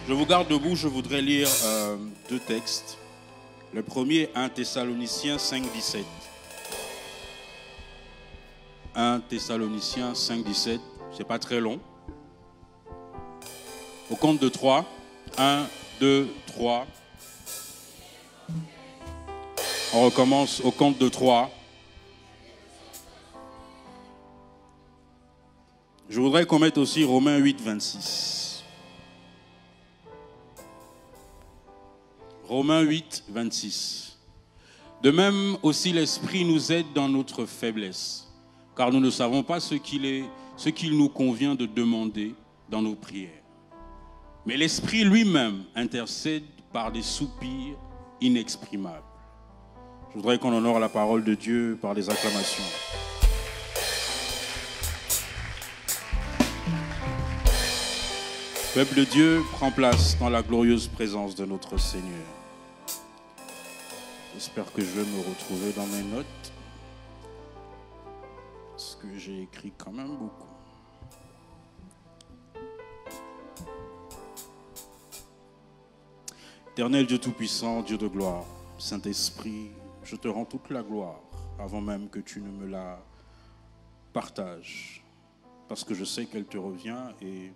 Je vous garde debout, je voudrais lire deux textes. Le premier, 1 Thessaloniciens 5, 17. 1 Thessaloniciens 5, 17. C'est pas très long. Au compte de 3. 1, 2, 3. On recommence au compte de 3. Je voudrais qu'on mette aussi Romains 8, 26. Romains 8, 26. De même aussi l'Esprit nous aide dans notre faiblesse, car nous ne savons pas ce qu'il nous convient de demander dans nos prières. Mais l'Esprit lui-même intercède par des soupirs inexprimables. Je voudrais qu'on honore la parole de Dieu par des acclamations. Peuple de Dieu, prend place dans la glorieuse présence de notre Seigneur. J'espère que je vais me retrouver dans mes notes, parce que j'ai écrit quand même beaucoup. Éternel Dieu Tout-Puissant, Dieu de gloire, Saint-Esprit, je te rends toute la gloire avant même que tu ne me la partages, parce que je sais qu'elle te revient. Et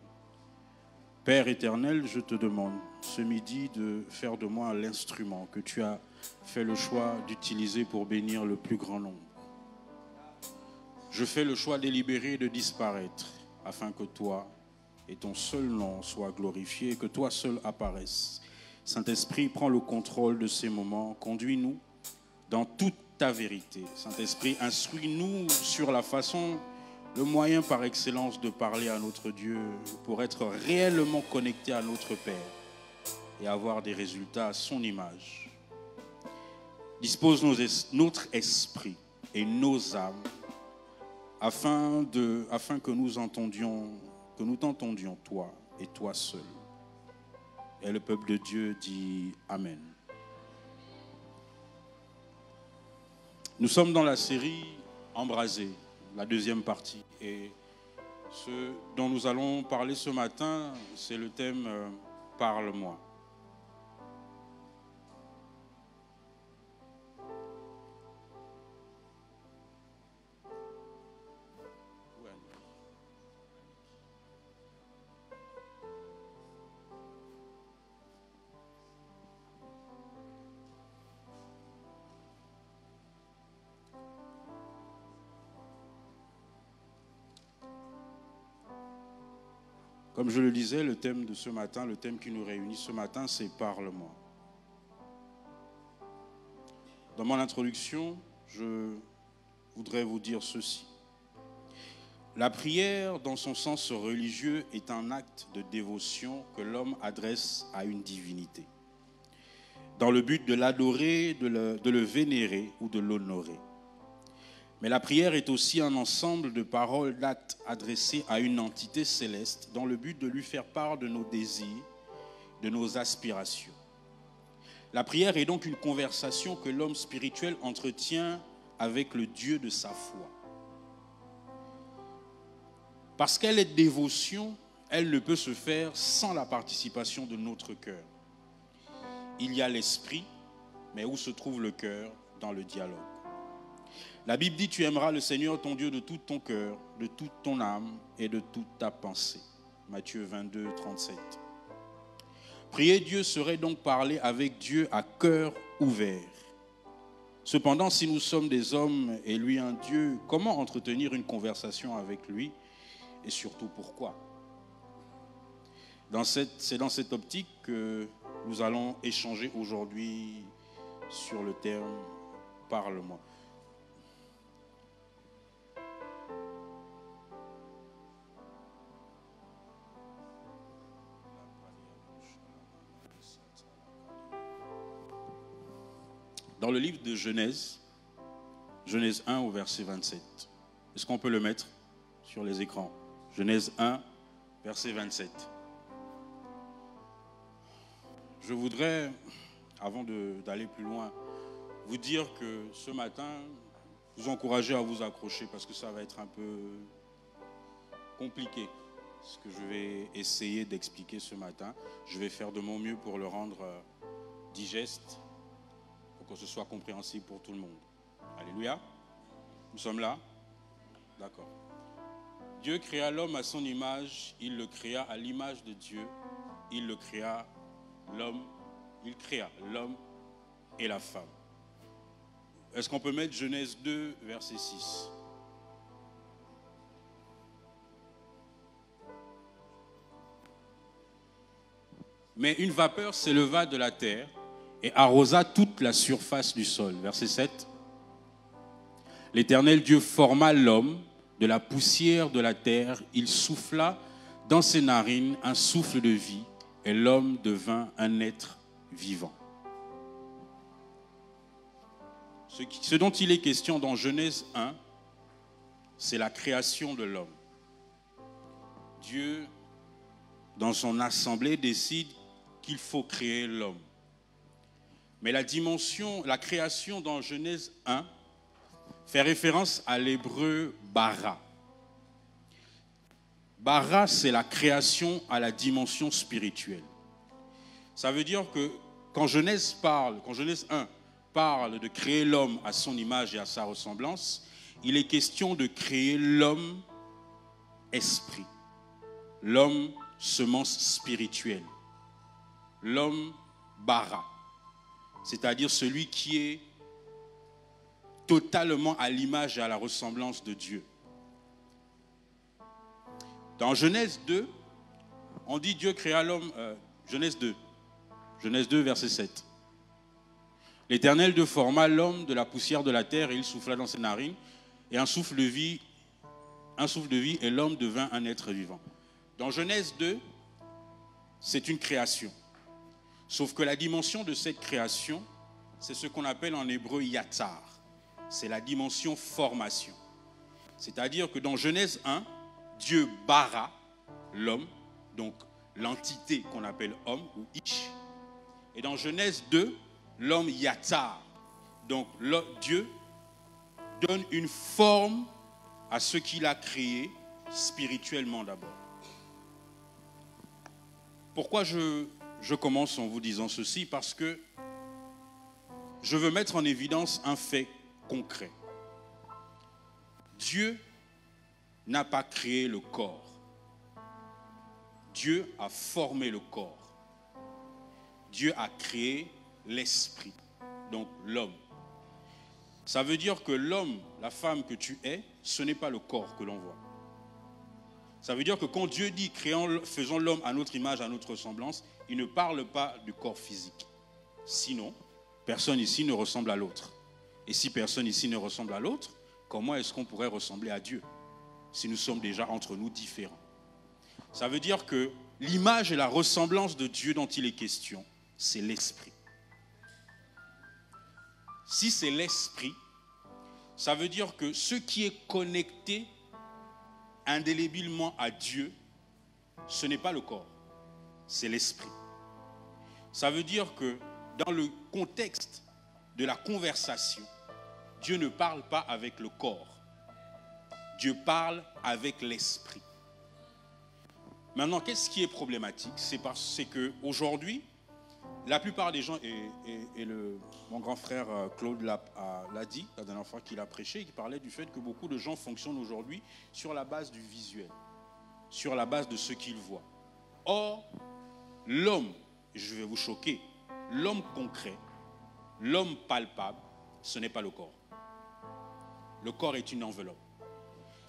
Père éternel, je te demande ce midi de faire de moi l'instrument que tu as fait le choix d'utiliser pour bénir le plus grand nombre. Je fais le choix délibéré de disparaître afin que toi et ton seul nom soient glorifiés et que toi seul apparaisses. Saint-Esprit, prends le contrôle de ces moments, conduis-nous dans toute ta vérité. Saint-Esprit, instruis-nous sur la façon, le moyen par excellence de parler à notre Dieu pour être réellement connecté à notre Père et avoir des résultats à son image. Dispose notre esprit et nos âmes afin que nous t'entendions toi et toi seul. Et le peuple de Dieu dit Amen. Nous sommes dans la série Embrasé, la deuxième partie. Et ce dont nous allons parler ce matin, c'est le thème Parle-moi. Comme je le disais, le thème de ce matin, le thème qui nous réunit ce matin, c'est « Parle-moi ». Dans mon introduction, je voudrais vous dire ceci. La prière, dans son sens religieux, est un acte de dévotion que l'homme adresse à une divinité, dans le but de l'adorer, de le vénérer ou de l'honorer. Mais la prière est aussi un ensemble de paroles, d'actes adressés à une entité céleste dans le but de lui faire part de nos désirs, de nos aspirations. La prière est donc une conversation que l'homme spirituel entretient avec le Dieu de sa foi. Parce qu'elle est dévotion, elle ne peut se faire sans la participation de notre cœur. Il y a l'esprit, mais où se trouve le cœur? Dans le dialogue. La Bible dit, tu aimeras le Seigneur ton Dieu de tout ton cœur, de toute ton âme et de toute ta pensée. Matthieu 22, 37. Prier Dieu serait donc parler avec Dieu à cœur ouvert. Cependant, si nous sommes des hommes et lui un Dieu, comment entretenir une conversation avec lui et surtout pourquoi? C'est dans cette optique que nous allons échanger aujourd'hui sur le terme « Parle-moi ». Dans le livre de Genèse, Genèse 1 au verset 27. Est-ce qu'on peut le mettre sur les écrans? Genèse 1, verset 27. Je voudrais, avant d'aller plus loin, vous dire que ce matin, vous encourager à vous accrocher parce que ça va être un peu compliqué. ce que je vais essayer d'expliquer ce matin. Je vais faire de mon mieux pour le rendre digeste, pour que ce soit compréhensible pour tout le monde. Alléluia. Nous sommes là? D'accord. Dieu créa l'homme à son image, il le créa à l'image de Dieu, il le créa l'homme, il créa l'homme et la femme. Est-ce qu'on peut mettre Genèse 2, verset 6? Mais une vapeur s'éleva de la terre et arrosa toute la surface du sol. Verset 7. L'Éternel Dieu forma l'homme de la poussière de la terre. Il souffla dans ses narines un souffle de vie et l'homme devint un être vivant. Ce dont il est question dans Genèse 1, c'est la création de l'homme. Dieu, dans son assemblée, décide qu'il faut créer l'homme. Mais la création dans Genèse 1 fait référence à l'hébreu bara. Bara, c'est la création à la dimension spirituelle. Ça veut dire que quand Genèse 1 parle de créer l'homme à son image et à sa ressemblance, il est question de créer l'homme esprit, l'homme semence spirituelle, l'homme bara, c'est-à-dire celui qui est totalement à l'image et à la ressemblance de Dieu. Dans Genèse 2, on dit Dieu créa l'homme, Genèse 2, verset 7. L'Éternel Dieu forma l'homme de la poussière de la terre et il souffla dans ses narines et un souffle de vie et l'homme devint un être vivant. Dans Genèse 2, c'est une création. Sauf que la dimension de cette création, c'est ce qu'on appelle en hébreu yatsar. C'est la dimension formation. C'est-à-dire que dans Genèse 1, Dieu bara l'homme, donc l'entité qu'on appelle homme ou ish. Et dans Genèse 2, l'homme yatsar. Donc Dieu donne une forme à ce qu'il a créé spirituellement d'abord. Pourquoi je commence en vous disant ceci? Parce que je veux mettre en évidence un fait concret. Dieu n'a pas créé le corps. Dieu a formé le corps. Dieu a créé l'esprit, donc l'homme. Ça veut dire que l'homme, la femme que tu es, ce n'est pas le corps que l'on voit. Ça veut dire que quand Dieu dit faisons l'homme à notre image, à notre ressemblance, il ne parle pas du corps physique. Sinon, personne ici ne ressemble à l'autre. Et si personne ici ne ressemble à l'autre, comment est-ce qu'on pourrait ressembler à Dieu si nous sommes déjà entre nous différents? Ça veut dire que l'image et la ressemblance de Dieu dont il est question, c'est l'esprit. Si c'est l'esprit, ça veut dire que ce qui est connecté indélébilement à Dieu, ce n'est pas le corps, c'est l'esprit. Ça veut dire que dans le contexte de la conversation, Dieu ne parle pas avec le corps. Dieu parle avec l'esprit. Maintenant, qu'est-ce qui est problématique? C'est qu'aujourd'hui, la plupart des gens, mon grand frère Claude l'a dit la dernière fois qu'il a prêché, il parlait du fait que beaucoup de gens fonctionnent aujourd'hui sur la base du visuel, sur la base de ce qu'ils voient. Or, l'homme, je vais vous choquer, l'homme concret, l'homme palpable, ce n'est pas le corps. Le corps est une enveloppe.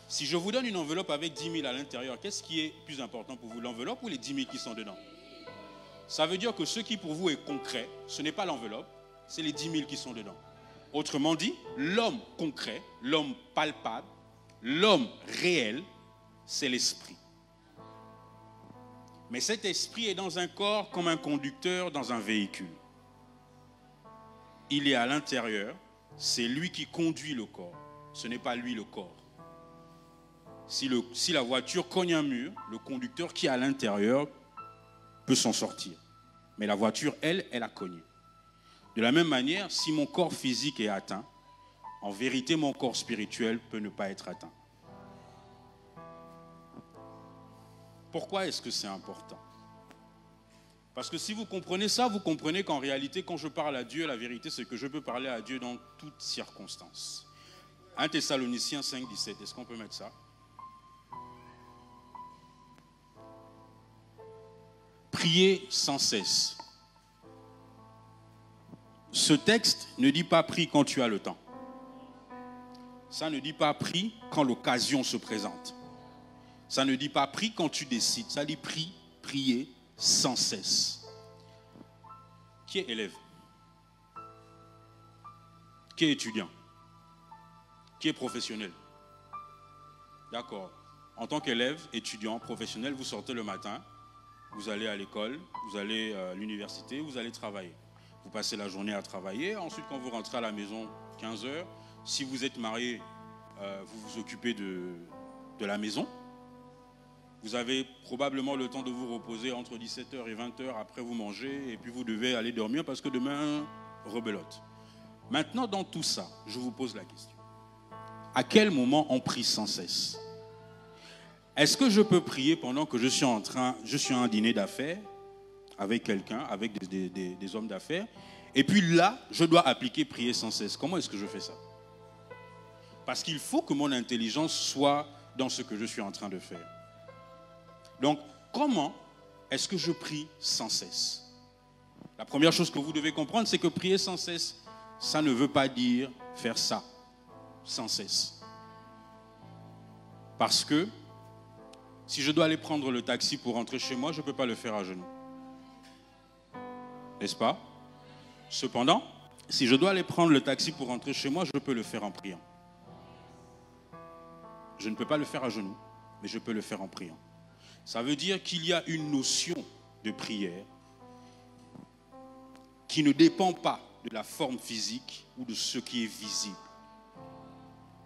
Si je vous donne une enveloppe avec 10 000 à l'intérieur, qu'est-ce qui est plus important pour vous, l'enveloppe ou les 10 000 qui sont dedans? Ça veut dire que ce qui pour vous est concret, ce n'est pas l'enveloppe, c'est les 10 000 qui sont dedans. Autrement dit, l'homme concret, l'homme palpable, l'homme réel, c'est l'esprit. Mais cet esprit est dans un corps comme un conducteur dans un véhicule. Il est à l'intérieur, c'est lui qui conduit le corps, ce n'est pas lui le corps. Si la voiture cogne un mur, le conducteur qui est à l'intérieur peut s'en sortir. Mais la voiture, elle a cogné. De la même manière, si mon corps physique est atteint, en vérité, mon corps spirituel peut ne pas être atteint. Pourquoi est-ce que c'est important? Parce que si vous comprenez ça, vous comprenez qu'en réalité, quand je parle à Dieu, la vérité, c'est que je peux parler à Dieu dans toutes circonstances. 1 Thessaloniciens 5, 17, est-ce qu'on peut mettre ça? Priez sans cesse. Ce texte ne dit pas prie quand tu as le temps. Ça ne dit pas prie quand l'occasion se présente. Ça ne dit pas prie quand tu décides. Ça dit prie, prier sans cesse. Qui est élève? Qui est étudiant? Qui est professionnel? D'accord. En tant qu'élève, étudiant, professionnel, vous sortez le matin, vous allez à l'école, vous allez à l'université, vous allez travailler. Vous passez la journée à travailler. Ensuite, quand vous rentrez à la maison, 15 heures, si vous êtes marié, vous vous occupez de la maison. Vous avez probablement le temps de vous reposer entre 17h et 20h. Après, vous mangez et puis vous devez aller dormir parce que demain, rebelote. Maintenant, dans tout ça, je vous pose la question. À quel moment on prie sans cesse? Est-ce que je peux prier pendant que je suis à un dîner d'affaires avec quelqu'un, avec des hommes d'affaires, et puis là, je dois appliquer prier sans cesse? Comment est-ce que je fais ça? Parce qu'il faut que mon intelligence soit dans ce que je suis en train de faire. Donc, comment est-ce que je prie sans cesse? La première chose que vous devez comprendre, c'est que prier sans cesse, ça ne veut pas dire faire ça sans cesse. Parce que si je dois aller prendre le taxi pour rentrer chez moi, je ne peux pas le faire à genoux. N'est-ce pas? Cependant, si je dois aller prendre le taxi pour rentrer chez moi, je peux le faire en priant. Je ne peux pas le faire à genoux, mais je peux le faire en priant. Ça veut dire qu'il y a une notion de prière qui ne dépend pas de la forme physique ou de ce qui est visible.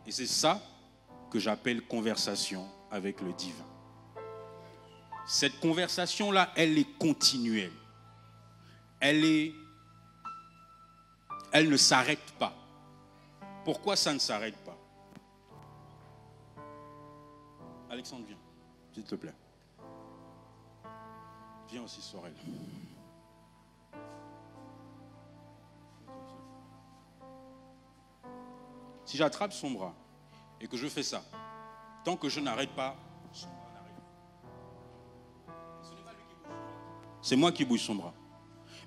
Et c'est ça que j'appelle conversation avec le divin. Cette conversation-là, elle est continuelle. Elle ne s'arrête pas. Pourquoi ça ne s'arrête pas? Alexandre, viens, s'il te plaît. Viens aussi, Sorel. Si j'attrape son bras et que je fais ça, tant que je n'arrête pas, son bras n'arrête pas. Ce n'est pas lui qui bouge. C'est moi qui bouge son bras.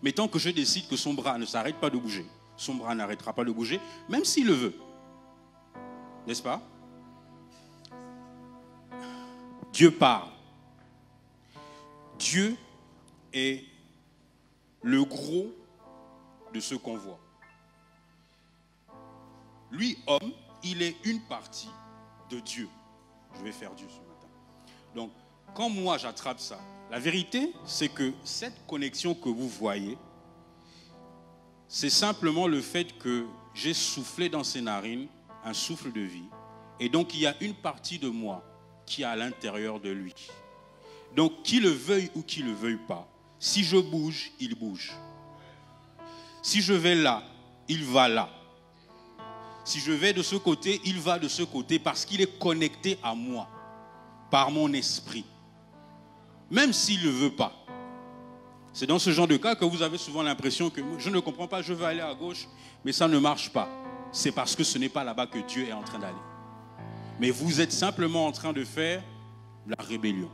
Mais tant que je décide que son bras ne s'arrête pas de bouger, son bras n'arrêtera pas de bouger, même s'il le veut. N'est-ce pas? Dieu parle. Dieu est le gros de ce qu'on voit. Lui, homme, il est une partie de Dieu. Je vais faire Dieu ce matin. Donc, quand moi j'attrape ça, la vérité, c'est que cette connexion que vous voyez, c'est simplement le fait que j'ai soufflé dans ses narines un souffle de vie. Et donc, il y a une partie de moi qui est à l'intérieur de lui. Donc, qu'il le veuille ou qu'il ne le veuille pas, si je bouge, il bouge. Si je vais là, il va là. Si je vais de ce côté, il va de ce côté parce qu'il est connecté à moi par mon esprit. Même s'il ne le veut pas. C'est dans ce genre de cas que vous avez souvent l'impression que je ne comprends pas, je veux aller à gauche, mais ça ne marche pas. C'est parce que ce n'est pas là-bas que Dieu est en train d'aller. Mais vous êtes simplement en train de faire la rébellion.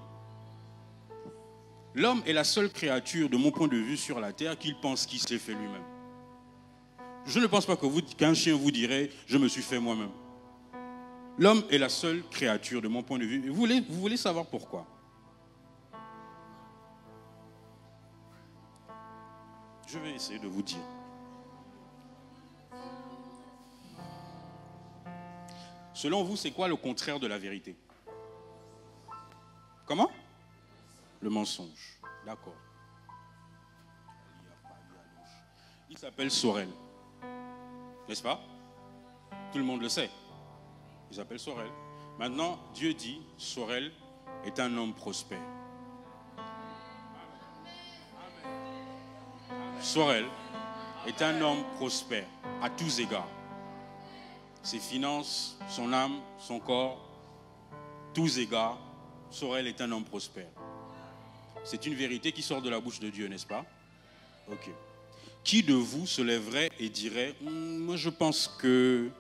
L'homme est la seule créature, de mon point de vue, sur la terre qu'il pense qu'il s'est fait lui-même. Je ne pense pas qu'un chien vous dirait « je me suis fait moi-même ». L'homme est la seule créature, de mon point de vue. Vous voulez savoir pourquoi? Je vais essayer de vous dire. Selon vous, c'est quoi le contraire de la vérité? Comment? Le mensonge. D'accord. Il s'appelle Sorel. N'est-ce pas? Tout le monde le sait. Il s'appelle Sorel. Maintenant, Dieu dit, Sorel est un homme prospère. Sorel est un homme prospère à tous égards. Ses finances, son âme, son corps, tous égards, Sorel est un homme prospère. C'est une vérité qui sort de la bouche de Dieu, n'est-ce pas? Ok. Qui de vous se lèverait et dirait, moi je pense que...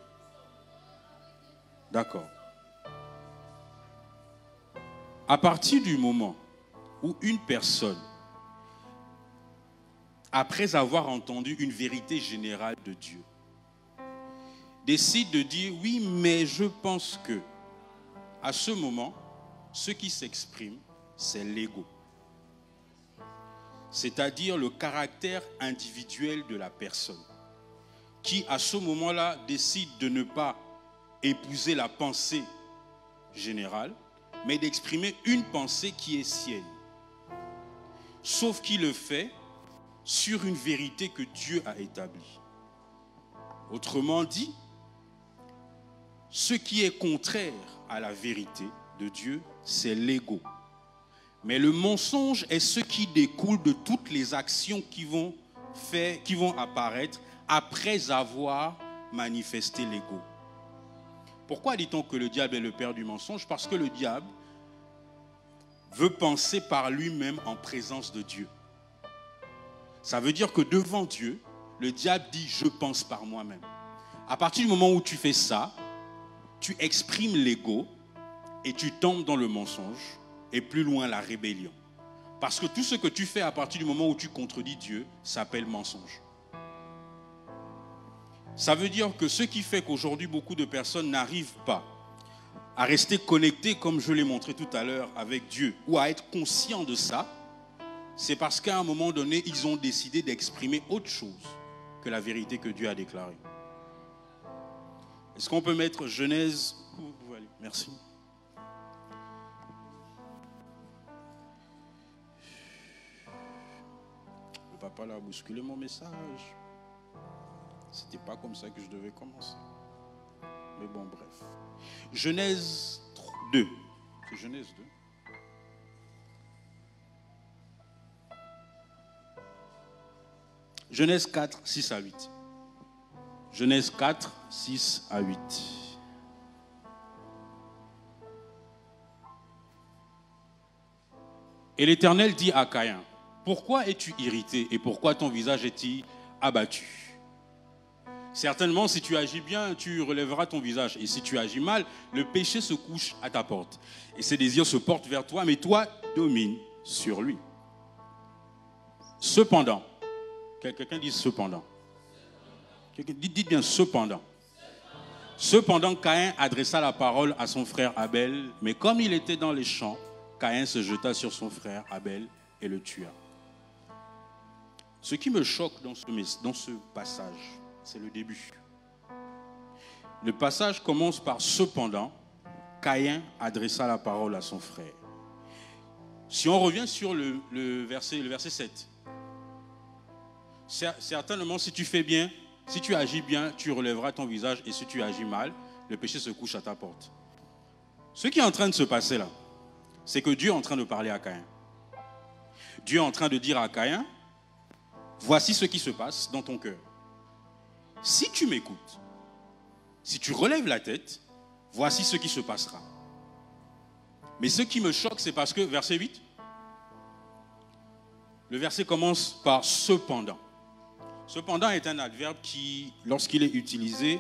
D'accord. À partir du moment où une personne, après avoir entendu une vérité générale de Dieu, décide de dire, oui, mais je pense que, à ce moment, ce qui s'exprime, c'est l'ego. C'est-à-dire le caractère individuel de la personne, qui, à ce moment-là, décide de ne pas épouser la pensée générale, mais d'exprimer une pensée qui est sienne. Sauf qu'il le fait sur une vérité que Dieu a établie. Autrement dit, ce qui est contraire à la vérité de Dieu, c'est l'ego. Mais le mensonge est ce qui découle de toutes les actions qui vont apparaître après avoir manifesté l'ego. Pourquoi dit-on que le diable est le père du mensonge? Parce que le diable veut penser par lui-même en présence de Dieu. Ça veut dire que devant Dieu, le diable dit « je pense par moi-même ». À partir du moment où tu fais ça, tu exprimes l'ego et tu tombes dans le mensonge et plus loin la rébellion. Parce que tout ce que tu fais à partir du moment où tu contredis Dieu s'appelle mensonge. Ça veut dire que ce qui fait qu'aujourd'hui beaucoup de personnes n'arrivent pas à rester connectés, comme je l'ai montré tout à l'heure, avec Dieu, ou à être conscients de ça, c'est parce qu'à un moment donné, ils ont décidé d'exprimer autre chose que la vérité que Dieu a déclarée. Est-ce qu'on peut mettre Genèse... Merci. Le papa l'a bousculé mon message. C'était pas comme ça que je devais commencer. Mais bon, bref. Genèse 2. C'est Genèse 2. Genèse 4, 6 à 8. Genèse 4, 6 à 8. Et l'Éternel dit à Caïn, « Pourquoi es-tu irrité et pourquoi ton visage est-il abattu? Certainement, si tu agis bien, tu relèveras ton visage. Et si tu agis mal, le péché se couche à ta porte. Et ses désirs se portent vers toi, mais toi, domine sur lui. Cependant, quelqu'un dit cependant. Dites bien cependant. Cependant, Caïn adressa la parole à son frère Abel, mais comme il était dans les champs, Caïn se jeta sur son frère Abel et le tua. Ce qui me choque dans ce passage, c'est le début. Le passage commence par « Cependant, Caïn adressa la parole à son frère ». Si on revient sur le verset 7, certainement si tu fais bien, si tu agis bien, tu relèveras ton visage, et si tu agis mal, le péché se couche à ta porte. Ce qui est en train de se passer là, c'est que Dieu est en train de parler à Caïn. Dieu est en train de dire à Caïn, voici ce qui se passe dans ton cœur. Si tu m'écoutes, si tu relèves la tête, voici ce qui se passera. Mais ce qui me choque, c'est parce que, verset 8, le verset commence par « cependant ». Cependant est un adverbe qui, lorsqu'il est utilisé,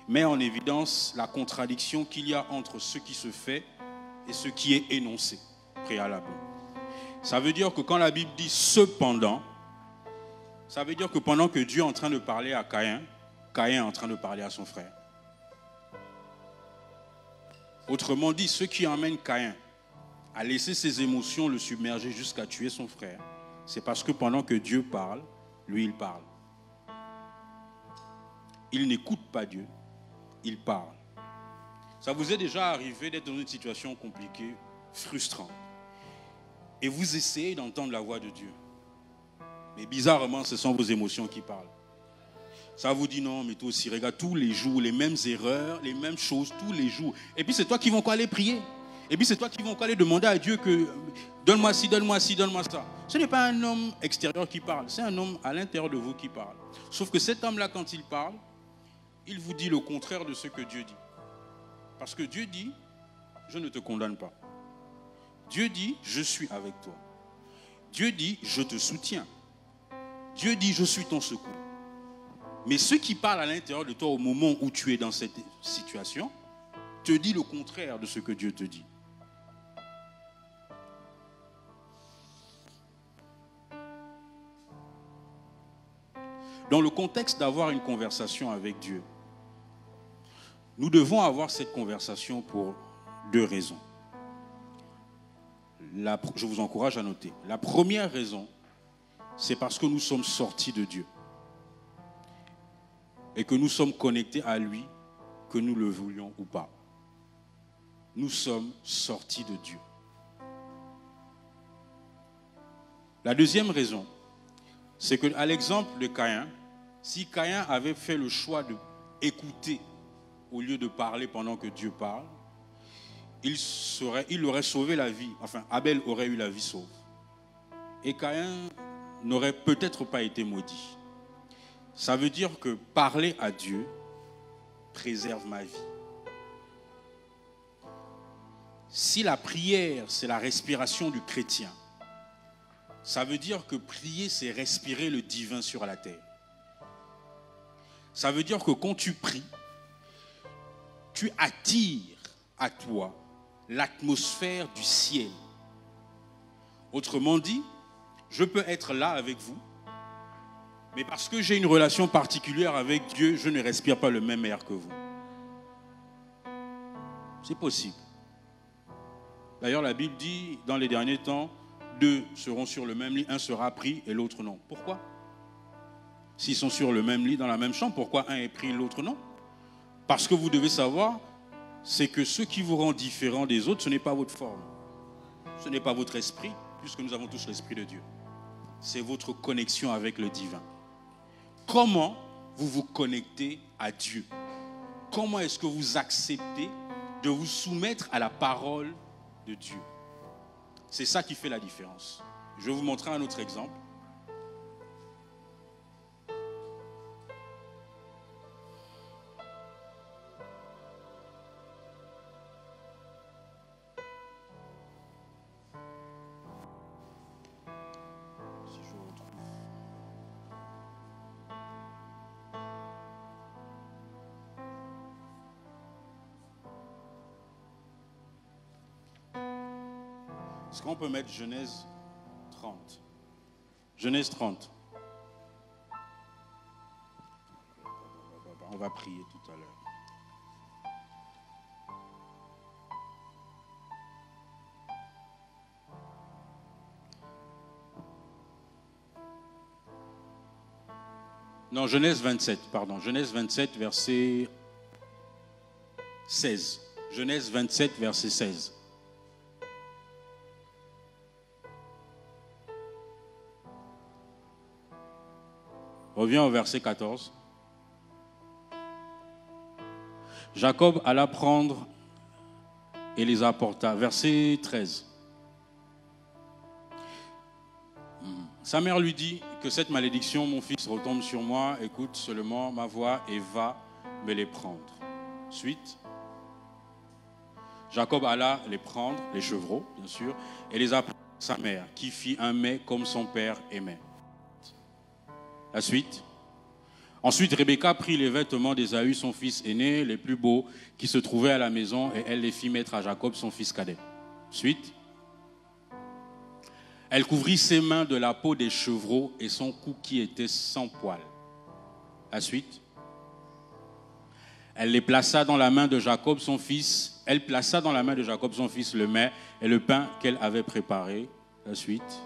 met en évidence la contradiction qu'il y a entre ce qui se fait et ce qui est énoncé préalablement. Ça veut dire que quand la Bible dit « cependant », ça veut dire que pendant que Dieu est en train de parler à Caïn, Caïn est en train de parler à son frère. Autrement dit, ce qui emmène Caïn à laisser ses émotions le submerger jusqu'à tuer son frère, c'est parce que pendant que Dieu parle, lui il parle. Il n'écoute pas Dieu, il parle. Ça vous est déjà arrivé d'être dans une situation compliquée, frustrante, et vous essayez d'entendre la voix de Dieu. Mais bizarrement, ce sont vos émotions qui parlent. Ça vous dit non, mais toi aussi, regarde, tous les jours, les mêmes erreurs, les mêmes choses, tous les jours. Et puis c'est toi qui vas encore aller prier. Et puis c'est toi qui vas encore aller demander à Dieu que donne-moi ci, donne-moi ci, donne-moi ça. Ce n'est pas un homme extérieur qui parle, c'est un homme à l'intérieur de vous qui parle. Sauf que cet homme-là, quand il parle, il vous dit le contraire de ce que Dieu dit. Parce que Dieu dit, je ne te condamne pas. Dieu dit, je suis avec toi. Dieu dit, je te soutiens. Dieu dit, je suis ton secours. Mais ceux qui parlent à l'intérieur de toi au moment où tu es dans cette situation, te dit le contraire de ce que Dieu te dit. Dans le contexte d'avoir une conversation avec Dieu, nous devons avoir cette conversation pour deux raisons. Je vous encourage à noter. La première raison, c'est parce que nous sommes sortis de Dieu et que nous sommes connectés à lui, que nous le voulions ou pas. Nous sommes sortis de Dieu. La deuxième raison, c'est qu'à l'exemple de Caïn, si Caïn avait fait le choix d'écouter au lieu de parler pendant que Dieu parle, il aurait sauvé la vie. Enfin, Abel aurait eu la vie sauve. Et Caïn n'aurait peut-être pas été maudit. Ça veut dire que parler à Dieu préserve ma vie. Si la prière, c'est la respiration du chrétien, ça veut dire que prier, c'est respirer le divin sur la terre. Ça veut dire que quand tu pries, tu attires à toi l'atmosphère du ciel. Autrement dit, je peux être là avec vous, mais parce que j'ai une relation particulière avec Dieu, je ne respire pas le même air que vous. C'est possible. D'ailleurs, la Bible dit, dans les derniers temps, 2 seront sur le même lit, un sera pris et l'autre non. Pourquoi? S'ils sont sur le même lit, dans la même chambre, pourquoi un est pris et l'autre non? Parce que vous devez savoir, c'est que ce qui vous rend différent des autres, ce n'est pas votre forme. Ce n'est pas votre esprit, puisque nous avons tous l'esprit de Dieu. C'est votre connexion avec le divin. Comment vous vous connectez à Dieu? Comment est-ce que vous acceptez de vous soumettre à la parole de Dieu? C'est ça qui fait la différence. Je vais vous montrer un autre exemple. Est-ce qu'on peut mettre Genèse 30? Genèse 30. On va prier tout à l'heure. Non, Genèse 27, pardon. Genèse 27, verset 16. Genèse 27, verset 16. Reviens au verset 14. Jacob alla prendre et les apporta. Verset 13. Sa mère lui dit que cette malédiction, mon fils, retombe sur moi. Écoute seulement ma voix et va me les prendre. Suite. Jacob alla les prendre, les chevreaux, bien sûr, et les apporta à sa mère, qui fit un mets comme son père aimait. La suite. Ensuite, Rebecca prit les vêtements d'Ésaü, son fils aîné, les plus beaux, qui se trouvaient à la maison, et elle les fit mettre à Jacob, son fils cadet. Suite. Elle couvrit ses mains de la peau des chevreaux et son cou qui était sans poil. La suite. Elle les plaça dans la main de Jacob, son fils. Elle plaça dans la main de Jacob, son fils, le mets et le pain qu'elle avait préparé. La suite.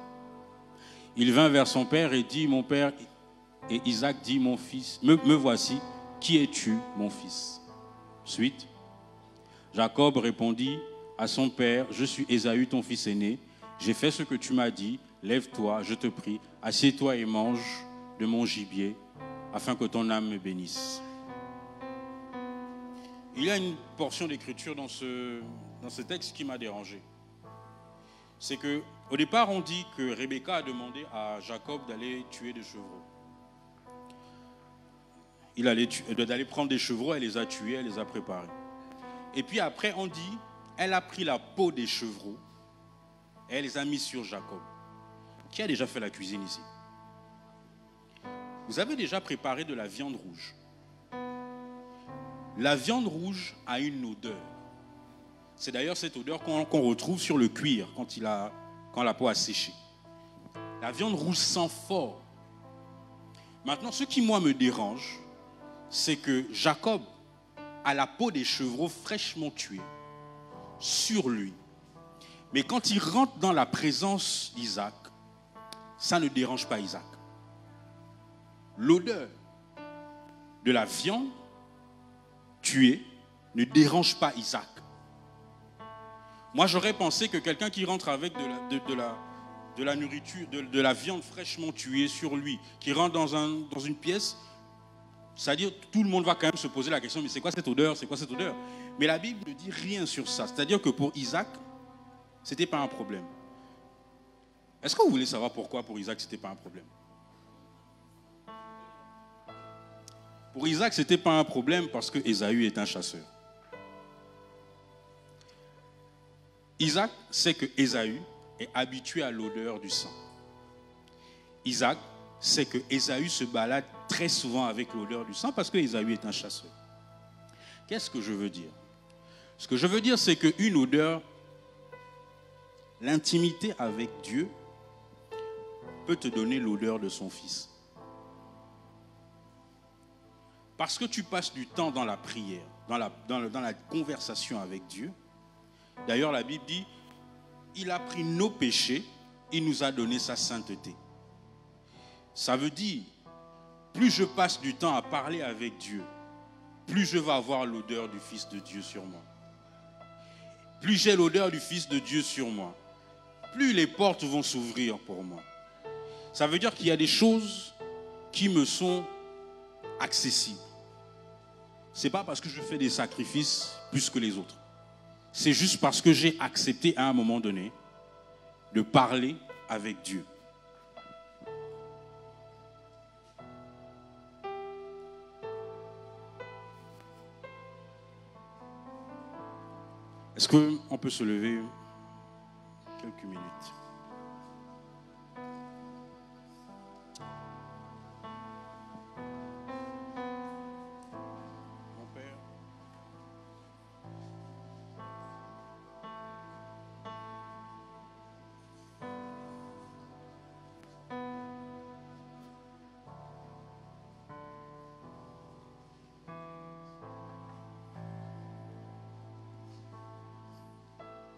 Il vint vers son père et dit, mon père... Et Isaac dit, mon fils, me voici, qui es-tu, mon fils? Suite. Jacob répondit à son père, je suis Ésaü, ton fils aîné. J'ai fait ce que tu m'as dit. Lève-toi, je te prie, assieds-toi et mange de mon gibier, afin que ton âme me bénisse. Il y a une portion d'écriture dans ce texte qui m'a dérangé. C'est que, au départ, on dit que Rebecca a demandé à Jacob d'aller tuer des chevreaux. Il allait d'aller prendre des chevreaux, elle les a tués, elle les a préparés. Et puis après, on dit, elle a pris la peau des chevreaux et elle les a mis sur Jacob. Qui a déjà fait la cuisine ici? Vous avez déjà préparé de la viande rouge. La viande rouge a une odeur. C'est d'ailleurs cette odeur qu'on retrouve sur le cuir quand la peau a séché. La viande rouge sent fort. Maintenant, ce qui, moi, me dérange, c'est que Jacob a la peau des chevreaux fraîchement tués sur lui. Mais quand il rentre dans la présence d'Isaac, ça ne dérange pas Isaac. L'odeur de la viande tuée ne dérange pas Isaac. Moi, j'aurais pensé que quelqu'un qui rentre avec de la nourriture, de la viande fraîchement tuée sur lui, qui rentre dans une pièce, c'est-à-dire tout le monde va quand même se poser la question, mais c'est quoi cette odeur? C'est quoi cette odeur? Mais la Bible ne dit rien sur ça. C'est-à-dire que pour Isaac, ce n'était pas un problème. Est-ce que vous voulez savoir pourquoi pour Isaac, ce n'était pas un problème? Pour Isaac, ce n'était pas un problème parce que Ésaü est un chasseur. Isaac sait que Ésaü est habitué à l'odeur du sang. Isaac sait que Ésaü se balade très souvent avec l'odeur du sang parce que Ésaü est un chasseur. Qu'est-ce que je veux dire? Ce que je veux dire, c'est qu'une odeur, l'intimité avec Dieu peut te donner l'odeur de son Fils. Parce que tu passes du temps dans la prière, dans la conversation avec Dieu. D'ailleurs, la Bible dit, il a pris nos péchés, il nous a donné sa sainteté. Ça veut dire, plus je passe du temps à parler avec Dieu, plus je vais avoir l'odeur du Fils de Dieu sur moi. Plus j'ai l'odeur du Fils de Dieu sur moi, plus les portes vont s'ouvrir pour moi. Ça veut dire qu'il y a des choses qui me sont accessibles. Ce n'est pas parce que je fais des sacrifices plus que les autres. C'est juste parce que j'ai accepté à un moment donné de parler avec Dieu. Est-ce qu'on peut se lever quelques minutes? Mon Père,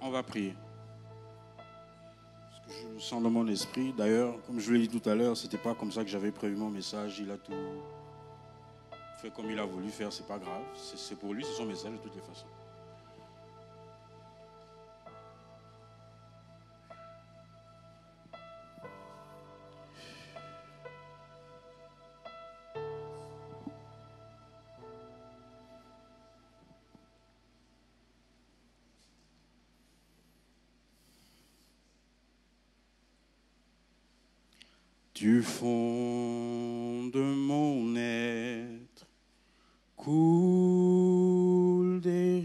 on va prier. Parce que je le sens dans mon esprit. D'ailleurs, comme je l'ai dit tout à l'heure, ce n'était pas comme ça que j'avais prévu mon message. Il a tout fait comme il a voulu faire, c'est pas grave. C'est pour lui, c'est son message de toutes les façons. Du fond de mon être coulent des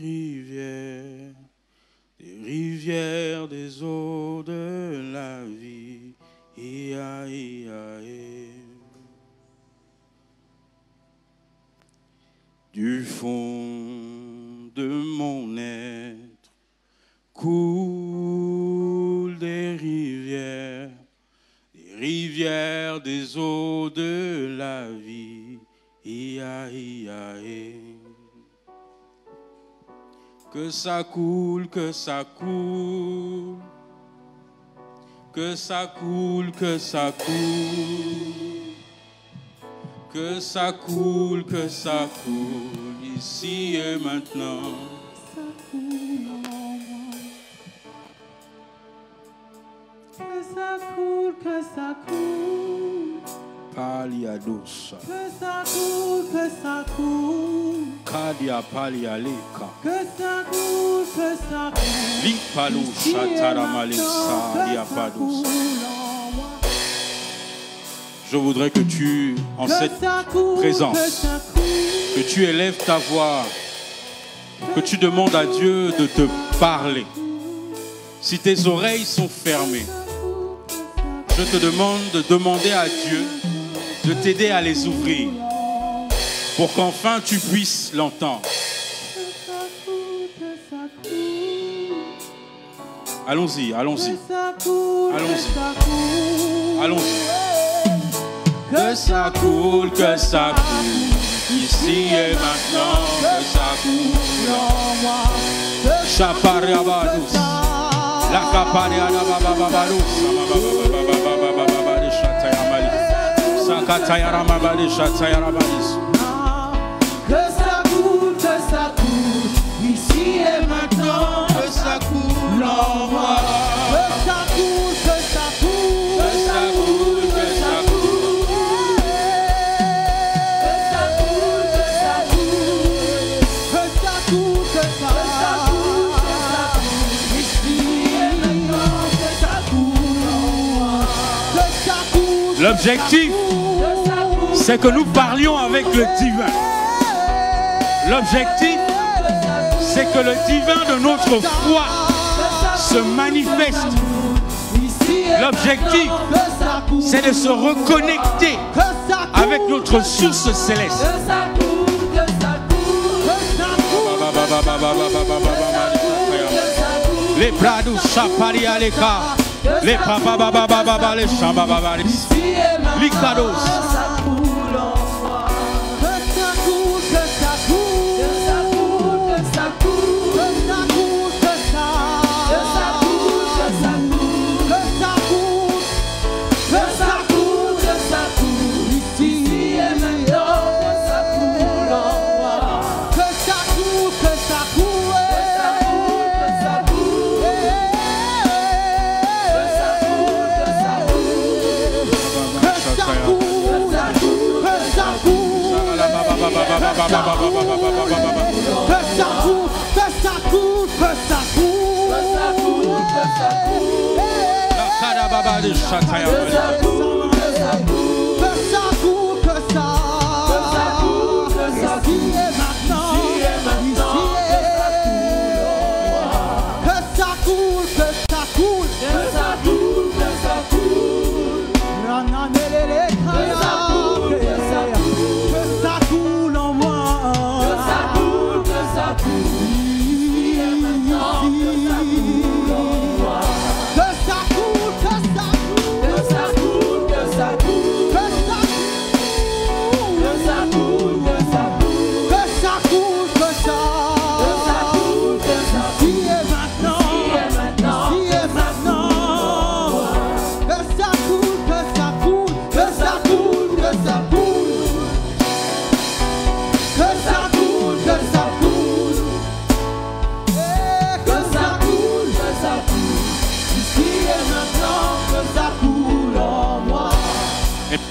rivières des eaux de la vie. Ia, ia, ia. Du fond de mon être coulent des rivières des eaux de la vie. Ia, ia, ia. Que ça coule, que ça coule, que ça coule, que ça coule, que ça coule, que ça coule, ici et maintenant. Que ça coule, que ça coule. Paliadosa. Que ça coule, que ça coule. Kadia palialeka. Que ça coule, que ça coule. Lipalo shataramalesa diapados. Je voudrais que tu, en cette présence, que tu élèves ta voix, que tu demandes à Dieu de te parler. Si tes oreilles sont fermées, Je te demande de demander à Dieu de t'aider à les ouvrir pour qu'enfin tu puisses l'entendre. Allons-y, allons-y. Allons-y. Allons-y. Que ça coule, ici et maintenant, que ça coule en moi. Chapariabadous, la capariababababadous, Sakatayarababadi, Chatayarabadis. Que ça coule, ici et maintenant, Que ça coule en moi. que ça coule, que ça coule, Que ça coule, que ça coule. que ça coule, que ça coule, que ça coule, que ça coule, ici et maintenant, que ça coule, que ça coule. L'objectif, c'est que nous parlions avec le divin. L'objectif, c'est que le divin de notre foi se manifeste. L'objectif, c'est de se reconnecter avec notre source céleste. Les pradous chapari aleka, les papababababa, les chambababalis, les cadeaux.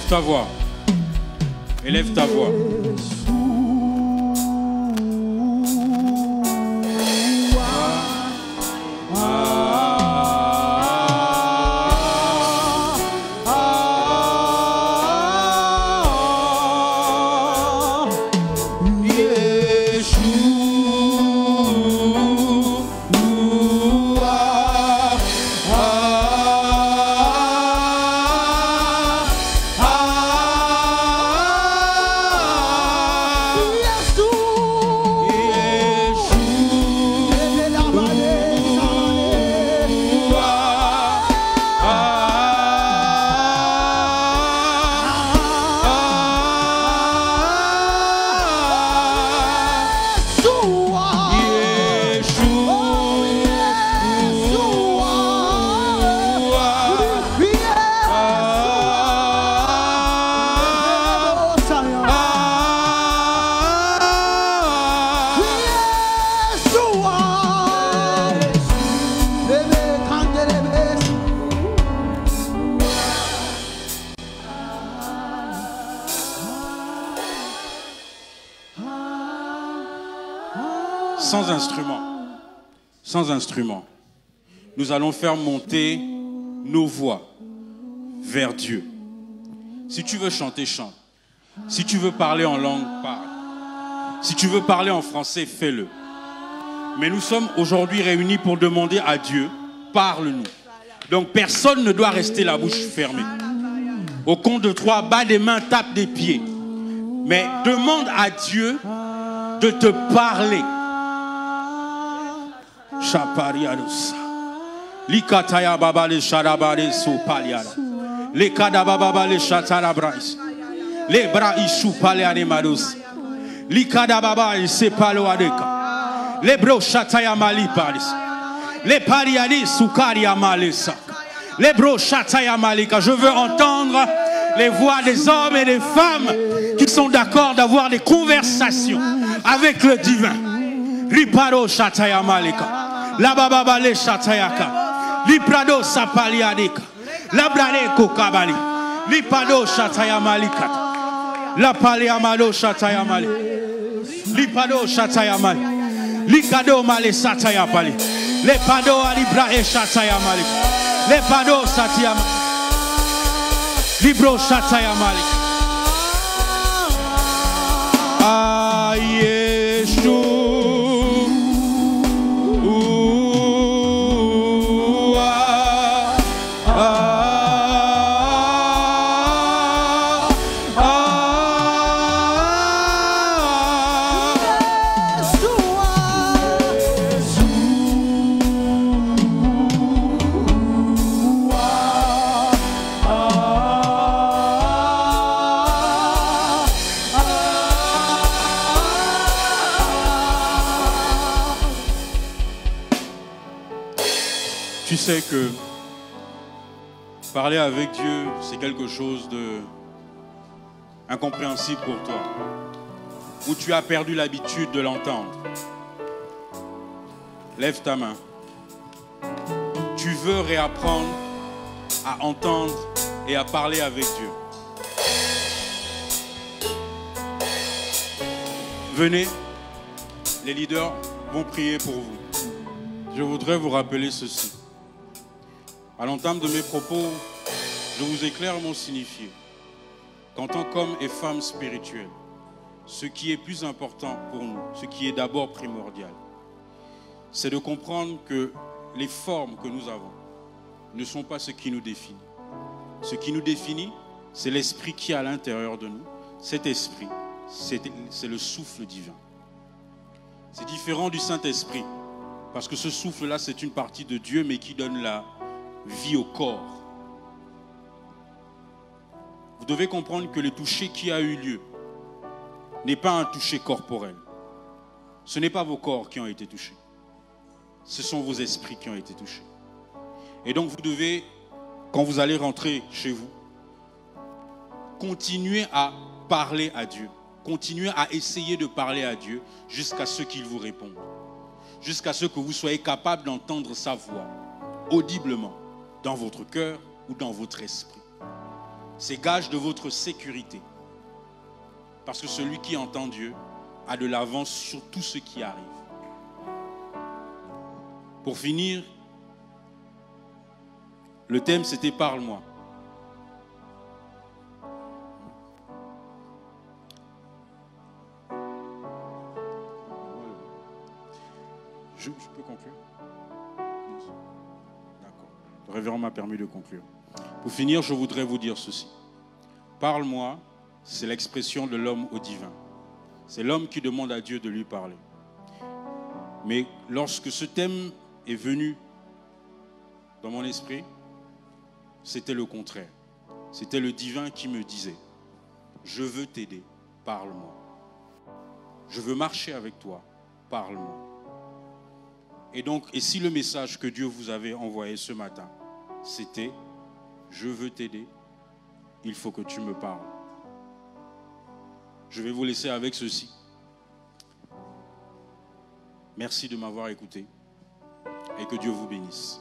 Ta voix. Élève ta voix. Sans instrument, nous allons faire monter nos voix vers Dieu. Si tu veux chanter, chante. Si tu veux parler en langue, parle. Si tu veux parler en français, fais-le. Mais nous sommes aujourd'hui réunis pour demander à Dieu, parle-nous. Donc personne ne doit rester la bouche fermée. Au compte de 3, bats des mains, tape des pieds. Mais demande à Dieu de te parler. Chapariados. Likataya baba le sharabare so paliara. Le kadababa le chatarabrais. Les bras issu paliare mados. Likadababa il se palo adeka. Les bros chataya mali paris. Les pariani sukaria malesa. Les bros chataya malika. Je veux entendre les voix des hommes et des femmes qui sont d'accord d'avoir des conversations avec le divin. Riparo chataya malika. La baba le chatayaka. Liprado sapaliadeka. La brane kokabali. Lipado chataya malika. La paliamalo chataya mali. Lipado chataya mali. Likado male sataya pali. Le pado alibra e chataya mali. Le pado satya mali. Libro chataya mali. Ayeshu. Tu sais que parler avec Dieu, c'est quelque chose de incompréhensible pour toi, ou tu as perdu l'habitude de l'entendre. Lève ta main. Tu veux réapprendre à entendre et à parler avec Dieu. Venez, les leaders vont prier pour vous. Je voudrais vous rappeler ceci. À l'entame de mes propos, je vous ai clairement signifié qu'en tant qu'hommes et femmes spirituels, ce qui est plus important pour nous, ce qui est d'abord primordial, c'est de comprendre que les formes que nous avons ne sont pas ce qui nous définit. Ce qui nous définit, c'est l'esprit qui est à l'intérieur de nous. Cet esprit, c'est le souffle divin. C'est différent du Saint-Esprit, parce que ce souffle-là, c'est une partie de Dieu, mais qui donne la vie au corps. Vous devez comprendre que le toucher qui a eu lieu n'est pas un toucher corporel. Ce n'est pas vos corps qui ont été touchés. Ce sont vos esprits qui ont été touchés. Et donc vous devez, quand vous allez rentrer chez vous, continuer à parler à Dieu. Continuez à essayer de parler à Dieu jusqu'à ce qu'il vous réponde. Jusqu'à ce que vous soyez capable d'entendre sa voix audiblement dans votre cœur ou dans votre esprit. C'est gage de votre sécurité. Parce que celui qui entend Dieu a de l'avance sur tout ce qui arrive. Pour finir, le thème c'était « Parle-moi ». Je peux conclure? D'accord. Le révérend m'a permis de conclure. Pour finir, je voudrais vous dire ceci. Parle-moi, c'est l'expression de l'homme au divin. C'est l'homme qui demande à Dieu de lui parler. Mais lorsque ce thème est venu dans mon esprit, c'était le contraire. C'était le divin qui me disait, je veux t'aider, parle-moi. Je veux marcher avec toi, parle-moi. Et donc, et si le message que Dieu vous avait envoyé ce matin, c'était « Je veux t'aider, il faut que tu me parles ». Je vais vous laisser avec ceci. Merci de m'avoir écouté et que Dieu vous bénisse.